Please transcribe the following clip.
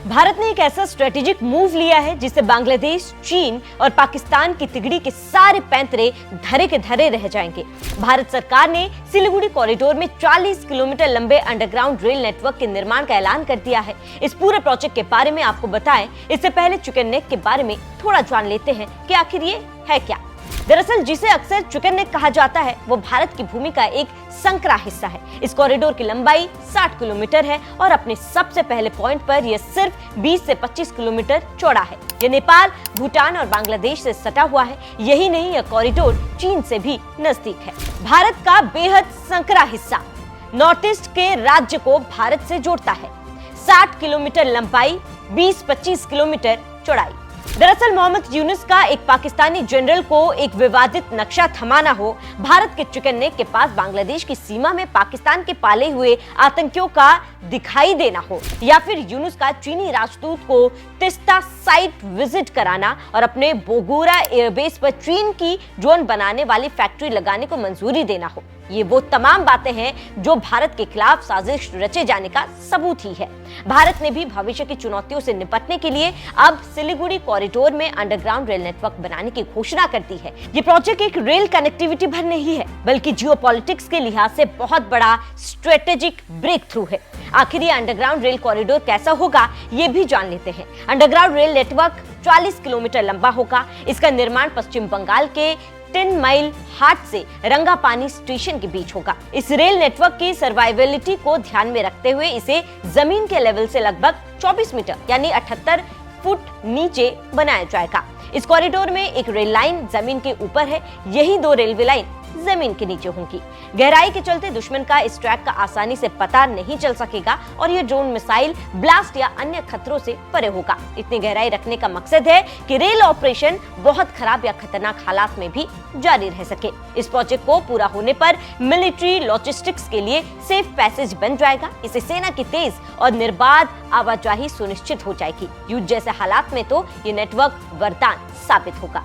भारत ने एक ऐसा स्ट्रेटेजिक मूव लिया है जिससे बांग्लादेश, चीन और पाकिस्तान की तिगड़ी के सारे पैंतरे धरे के धरे रह जाएंगे। भारत सरकार ने सिलीगुड़ी कॉरिडोर में 40 किलोमीटर लंबे अंडरग्राउंड रेल नेटवर्क के निर्माण का ऐलान कर दिया है। इस पूरे प्रोजेक्ट के बारे में आपको बताएं, इससे पहले चिकन नेक के बारे में थोड़ा जान लेते हैं कि आखिर ये है क्या। दरअसल जिसे अक्सर चिकन नेक कहा जाता है वो भारत की भूमि का एक संकरा हिस्सा है। इस कॉरिडोर की लंबाई 60 किलोमीटर है और अपने सबसे पहले पॉइंट पर यह सिर्फ 20 से 25 किलोमीटर चौड़ा है। यह नेपाल, भूटान और बांग्लादेश से सटा हुआ है। यही नहीं, यह कॉरिडोर चीन से भी नजदीक है। भारत का बेहद संकरा हिस्सा नॉर्थ ईस्ट के राज्य को भारत से जोड़ता है। 60 किलोमीटर लंबाई, 20-25 किलोमीटर चौड़ाई। दरअसल मोहम्मद यूनुस का एक पाकिस्तानी जनरल को एक विवादित नक्शा थमाना हो, भारत के चिकन नेक के पास बांग्लादेश की सीमा में पाकिस्तान के पाले हुए आतंकियों का दिखाई देना हो, या फिर यूनुस का चीनी राजदूत को तिस्ता साइट विजिट कराना और अपने बोगोरा एयरबेस पर चीन की ड्रोन बनाने वाली फैक्ट्री लगाने को मंजूरी देना हो, ये वो तमाम बातें हैं जो भारत के खिलाफ साजिश रचे जाने का सबूत ही है। भारत ने भी भविष्य की चुनौतियों से निपटने के लिए अब सिलीगुड़ी कॉरिडोर में अंडरग्राउंड रेल नेटवर्क बनाने की घोषणा कर दी है। ये प्रोजेक्ट एक रेल कनेक्टिविटी भर नहीं है, बल्कि जियोपॉलिटिक्स के लिहाज से बहुत बड़ा स्ट्रेटेजिक ब्रेक थ्रू है। आखिर ये अंडरग्राउंड रेल कॉरिडोर कैसा होगा, ये भी जान लेते हैं। अंडरग्राउंड रेल नेटवर्क 40 किलोमीटर लंबा होगा। इसका निर्माण पश्चिम बंगाल के 10 माइल हाट से रंगापानी स्टेशन के बीच होगा। इस रेल नेटवर्क की सर्वाइवेबिलिटी को ध्यान में रखते हुए इसे जमीन के लेवल से लगभग 24 मीटर यानी 78 फुट नीचे बनाया जाएगा। इस कॉरिडोर में एक रेल लाइन जमीन के ऊपर है, यही 2 रेलवे लाइन जमीन के नीचे होंगी। गहराई के चलते दुश्मन का इस ट्रैक का आसानी से पता नहीं चल सकेगा और यह ड्रोन मिसाइल, ब्लास्ट या अन्य खतरों से परे होगा। इतनी गहराई रखने का मकसद है कि रेल ऑपरेशन बहुत खराब या खतरनाक हालात में भी जारी रह सके। इस प्रोजेक्ट को पूरा होने पर मिलिट्री लॉजिस्टिक्स के लिए सेफ पैसेज बन जाएगा। इससे सेना की तेज और निर्बाध आवाजाही सुनिश्चित हो जाएगी। युद्ध जैसे हालात में तो ये नेटवर्क वरदान साबित होगा।